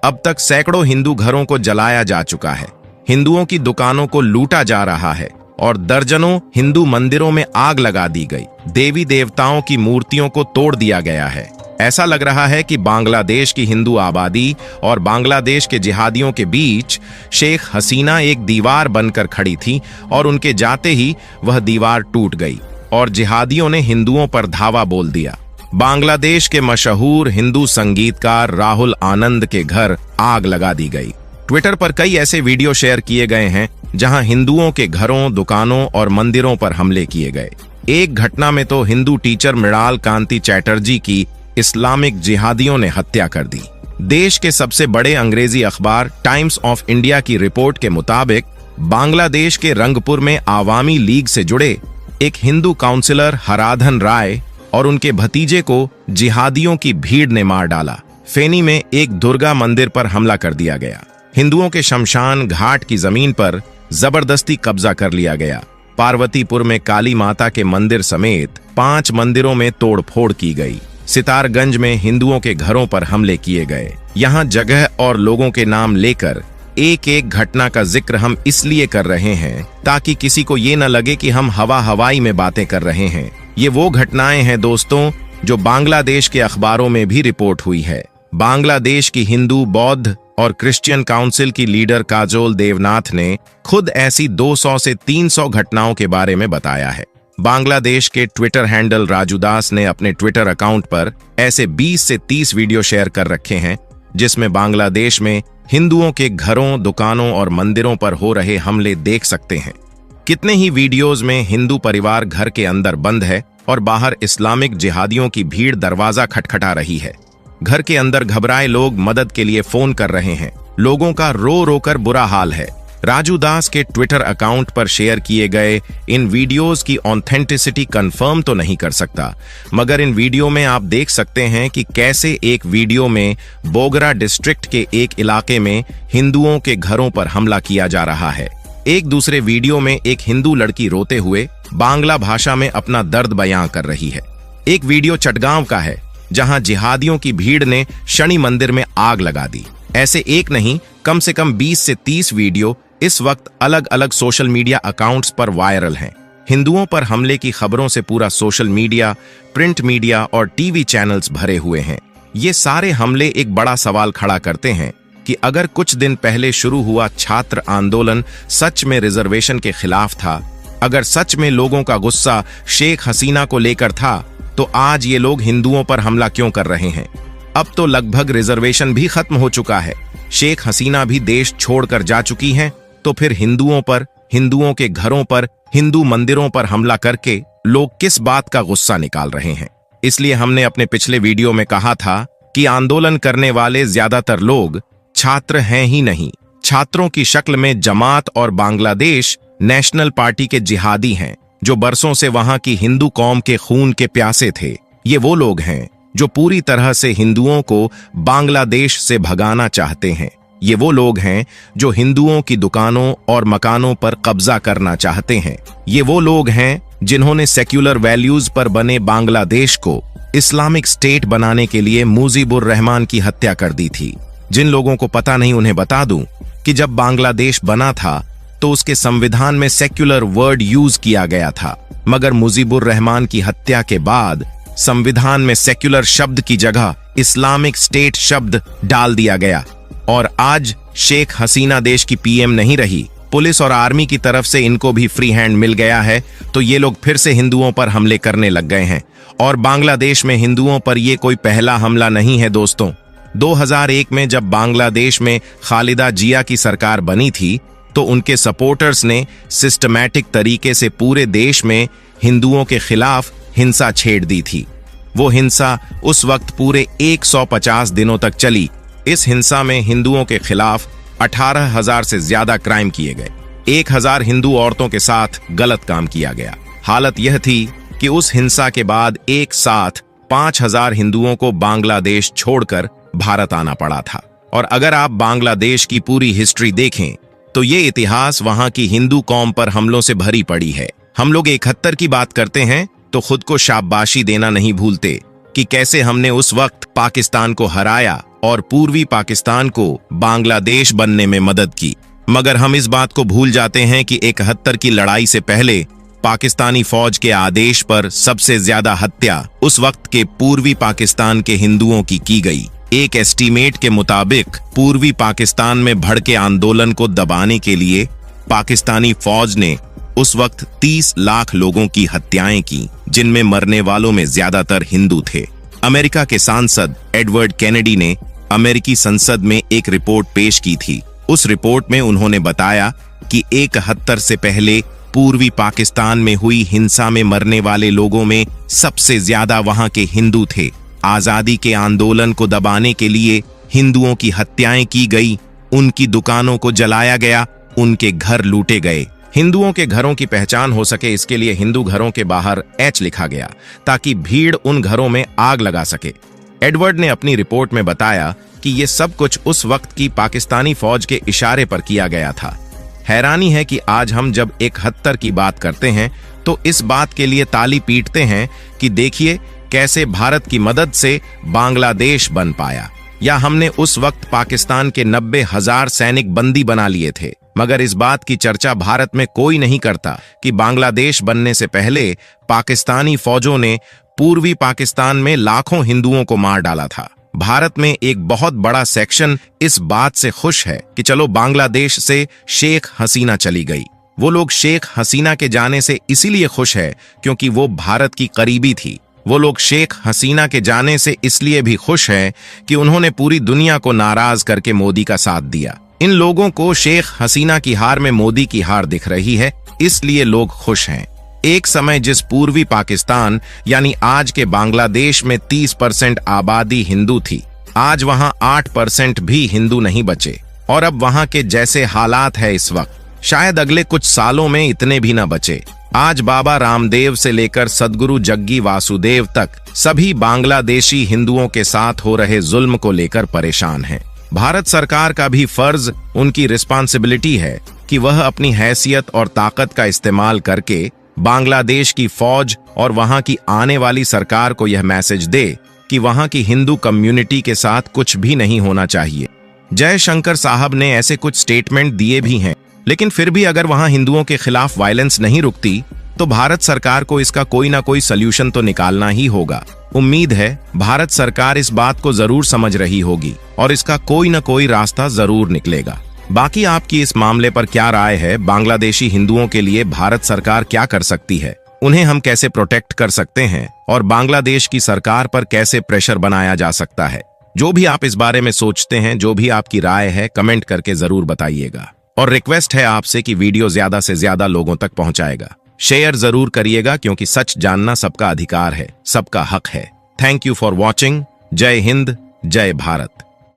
अब तक सैकड़ों हिंदू घरों को जलाया जा चुका है, हिंदुओं की दुकानों को लूटा जा रहा है और दर्जनों हिंदू मंदिरों में आग लगा दी गई। देवी देवताओं की मूर्तियों को तोड़ दिया गया है। ऐसा लग रहा है कि बांग्लादेश की हिंदू आबादी और बांग्लादेश के जिहादियों के बीच शेख हसीना एक दीवार बनकर खड़ी थी और उनके जाते ही वह दीवार टूट गई और जिहादियों ने हिंदुओं पर धावा बोल दिया। बांग्लादेश के मशहूर हिंदू संगीतकार राहुल आनंद के घर आग लगा दी गई। ट्विटर पर कई ऐसे वीडियो शेयर किए गए हैं जहां हिंदुओं के घरों, दुकानों और मंदिरों पर हमले किए गए। एक घटना में तो हिंदू टीचर मृणाल कांति चैटर्जी की इस्लामिक जिहादियों ने हत्या कर दी। देश के सबसे बड़े अंग्रेजी अखबार टाइम्स ऑफ इंडिया की रिपोर्ट के मुताबिक बांग्लादेश के रंगपुर में आवामी लीग से जुड़े एक हिंदू काउंसिलर हराधन राय और उनके भतीजे को जिहादियों की भीड़ ने मार डाला। फेनी में एक दुर्गा मंदिर पर हमला कर दिया गया। हिंदुओं के शमशान घाट की जमीन पर जबरदस्ती कब्जा कर लिया गया। पार्वतीपुर में काली माता के मंदिर समेत 5 मंदिरों में तोड़फोड़ की गई। सितारगंज में हिंदुओं के घरों पर हमले किए गए। यहाँ जगह और लोगों के नाम लेकर एक एक घटना का जिक्र हम इसलिए कर रहे हैं ताकि किसी को ये न लगे कि हम हवाई में बातें कर रहे हैं। ये वो घटनाएं हैं दोस्तों जो बांग्लादेश के अखबारों में भी रिपोर्ट हुई है। बांग्लादेश की हिंदू, बौद्ध और क्रिश्चियन काउंसिल की लीडर काजोल देवनाथ ने खुद ऐसी 200 से 300 घटनाओं के बारे में बताया है। बांग्लादेश के ट्विटर हैंडल राजू दास ने अपने ट्विटर अकाउंट पर ऐसे 20 से 30 वीडियो शेयर कर रखे हैं जिसमें बांग्लादेश में हिंदुओं के घरों, दुकानों और मंदिरों पर हो रहे हमले देख सकते हैं। कितने ही वीडियोज में हिंदू परिवार घर के अंदर बंद है और बाहर इस्लामिक जिहादियों की भीड़ दरवाजा खटखटा रही है। घर के अंदर घबराए लोग मदद के लिए फोन कर रहे हैं। लोगों का रो रो कर बुरा हाल है। राजू दास के ट्विटर अकाउंट पर शेयर किए गए इन वीडियोस की ऑथेंटिसिटी कंफर्म तो नहीं कर सकता, मगर इन वीडियो में आप देख सकते हैं कि कैसे एक वीडियो में बोगरा डिस्ट्रिक्ट के एक इलाके में हिंदुओं के घरों पर हमला किया जा रहा है। एक दूसरे वीडियो में एक हिंदू लड़की रोते हुए बांग्ला भाषा में अपना दर्द बयां कर रही है। एक वीडियो चटगांव का है जहां जिहादियों की भीड़ ने शनि मंदिर में आग लगा दी। ऐसे एक नहीं, कम से कम 20 से 30 वीडियो इस वक्त अलग अलग सोशल मीडिया अकाउंट्स पर वायरल हैं। हिंदुओं पर हमले की खबरों से पूरा सोशल मीडिया, प्रिंट मीडिया और टीवी चैनल्स भरे हुए हैं। ये सारे हमले एक बड़ा सवाल खड़ा करते हैं कि अगर कुछ दिन पहले शुरू हुआ छात्र आंदोलन सच में रिजर्वेशन के खिलाफ था, अगर सच में लोगों का गुस्सा शेख हसीना को लेकर था, तो आज ये लोग हिंदुओं पर हमला क्यों कर रहे हैं? अब तो लगभग रिजर्वेशन भी खत्म हो चुका है, शेख हसीना भी देश छोड़कर जा चुकी हैं, तो फिर हिंदुओं पर, हिंदुओं के घरों पर, हिंदू मंदिरों पर हमला करके लोग किस बात का गुस्सा निकाल रहे हैं? इसलिए हमने अपने पिछले वीडियो में कहा था कि आंदोलन करने वाले ज्यादातर लोग छात्र हैं ही नहीं, छात्रों की शक्ल में जमात और बांग्लादेश नेशनल पार्टी के जिहादी हैं जो बरसों से वहां की हिंदू कौम के खून के प्यासे थे। ये वो लोग हैं जो पूरी तरह से हिंदुओं को बांग्लादेश से भगाना चाहते हैं। ये वो लोग हैं जो हिंदुओं की दुकानों और मकानों पर कब्जा करना चाहते हैं। ये वो लोग हैं जिन्होंने सेक्युलर वैल्यूज पर बने बांग्लादेश को इस्लामिक स्टेट बनाने के लिए मुजीबुर रहमान की हत्या कर दी थी। जिन लोगों को पता नहीं उन्हें बता दूं कि जब बांग्लादेश बना था तो उसके संविधान में सेक्युलर वर्ड यूज किया गया था, मगर मुजीबुर रहमान की हत्या के बाद संविधान में सेक्युलर शब्द की जगह इस्लामिक स्टेट शब्द डाल दिया गया और आज शेख हसीना देश की पीएम नहीं रही। पुलिस और आर्मी की तरफ से इनको भी फ्री हैंड मिल गया है, तो ये लोग फिर से हिंदुओं पर हमले करने लग गए हैं। और बांग्लादेश में हिंदुओं पर ये कोई पहला हमला नहीं है दोस्तों। 2001 में जब बांग्लादेश में खालिदा जिया की सरकार बनी थी तो उनके सपोर्टर्स ने सिस्टमैटिक तरीके से पूरे देश में हिंदुओं के खिलाफ हिंसा छेड़ दी थी। वो हिंसा उस वक्त पूरे 150 दिनों तक चली। इस हिंसा में हिंदुओं के खिलाफ 18,000 से ज्यादा क्राइम किए गए। 1,000 हिंदू औरतों के साथ गलत काम किया गया। हालत यह थी कि उस हिंसा के बाद एक साथ 5,000 हिंदुओं को बांग्लादेश छोड़कर भारत आना पड़ा था। और अगर आप बांग्लादेश की पूरी हिस्ट्री देखें तो ये इतिहास वहां की हिंदू कौम पर हमलों से भरी पड़ी है। हम लोग 71 की बात करते हैं तो खुद को शाबाशी देना नहीं भूलते कि कैसे हमने उस वक्त पाकिस्तान को हराया और पूर्वी पाकिस्तान को बांग्लादेश बनने में मदद की। मगर हम इस बात को भूल जाते हैं कि 71 की लड़ाई से पहले पाकिस्तानी फौज के आदेश पर सबसे ज्यादा हत्या उस वक्त के पूर्वी पाकिस्तान के हिंदुओं की गई। एक एस्टीमेट के मुताबिक पूर्वी पाकिस्तान में भड़के आंदोलन को दबाने के लिए पाकिस्तानी फौज ने उस वक्त 30 लाख लोगों की हत्याएं की, जिनमें मरने वालों में ज्यादातर हिंदू थे। अमेरिका के सांसद एडवर्ड कैनेडी ने अमेरिकी संसद में एक रिपोर्ट पेश की थी। उस रिपोर्ट में उन्होंने बताया कि 71 से पहले पूर्वी पाकिस्तान में हुई हिंसा में मरने वाले लोगों में सबसे ज्यादा वहां के हिंदू थे। आजादी के आंदोलन को दबाने के लिए हिंदुओं की हत्याएं की गई, उनकी दुकानों को जलाया गया, उनके घर लूटे गए। हिंदुओं के घरों की पहचान हो सके, इसके लिए हिंदू घरों के बाहर H लिखा गया ताकि भीड़ उन घरों में आग लगा सके। एडवर्ड ने अपनी रिपोर्ट में बताया कि ये सब कुछ उस वक्त की पाकिस्तानी फौज के इशारे पर किया गया था। हैरानी है कि आज हम जब 71 की बात करते हैं तो इस बात के लिए ताली पीटते हैं कि देखिए कैसे भारत की मदद से बांग्लादेश बन पाया, या हमने उस वक्त पाकिस्तान के 90,000 सैनिक बंदी बना लिए थे। मगर इस बात की चर्चा भारत में कोई नहीं करता कि बांग्लादेश बनने से पहले पाकिस्तानी फौजों ने पूर्वी पाकिस्तान में लाखों हिंदुओं को मार डाला था। भारत में एक बहुत बड़ा सेक्शन इस बात से खुश है कि चलो बांग्लादेश से शेख हसीना चली गई। वो लोग शेख हसीना के जाने से इसीलिए खुश है क्योंकि वो भारत की करीबी थी। वो लोग शेख हसीना के जाने से इसलिए भी खुश है कि उन्होंने पूरी दुनिया को नाराज करके मोदी का साथ दिया। इन लोगों को शेख हसीना की हार में मोदी की हार दिख रही है, इसलिए लोग खुश हैं। एक समय जिस पूर्वी पाकिस्तान यानी आज के बांग्लादेश में 30% आबादी हिंदू थी, आज वहां 8% भी हिंदू नहीं बचे। और अब वहां के जैसे हालात है इस वक्त, शायद अगले कुछ सालों में इतने भी न बचे। आज बाबा रामदेव से लेकर सदगुरु जग्गी वासुदेव तक सभी बांग्लादेशी हिंदुओं के साथ हो रहे जुल्म को लेकर परेशान हैं। भारत सरकार का भी फर्ज, उनकी रिस्पांसिबिलिटी है कि वह अपनी हैसियत और ताकत का इस्तेमाल करके बांग्लादेश की फौज और वहां की आने वाली सरकार को यह मैसेज दे कि वहां की हिंदू कम्युनिटी के साथ कुछ भी नहीं होना चाहिए। जयशंकर साहब ने ऐसे कुछ स्टेटमेंट दिए भी हैं, लेकिन फिर भी अगर वहां हिंदुओं के खिलाफ वायलेंस नहीं रुकती तो भारत सरकार को इसका कोई ना कोई सल्यूशन तो निकालना ही होगा। उम्मीद है भारत सरकार इस बात को जरूर समझ रही होगी और इसका कोई ना कोई रास्ता जरूर निकलेगा। बाकी आपकी इस मामले पर क्या राय है? बांग्लादेशी हिंदुओं के लिए भारत सरकार क्या कर सकती है? उन्हें हम कैसे प्रोटेक्ट कर सकते हैं? और बांग्लादेश की सरकार पर कैसे प्रेशर बनाया जा सकता है? जो भी आप इस बारे में सोचते हैं, जो भी आपकी राय है, कमेंट करके जरूर बताइएगा। और रिक्वेस्ट है आपसे कि वीडियो ज्यादा से ज्यादा लोगों तक पहुंचाएगा। शेयर जरूर करिएगा क्योंकि सच जानना सबका अधिकार है, सबका हक है। Thank you for watching. जय हिंद, जय भारत।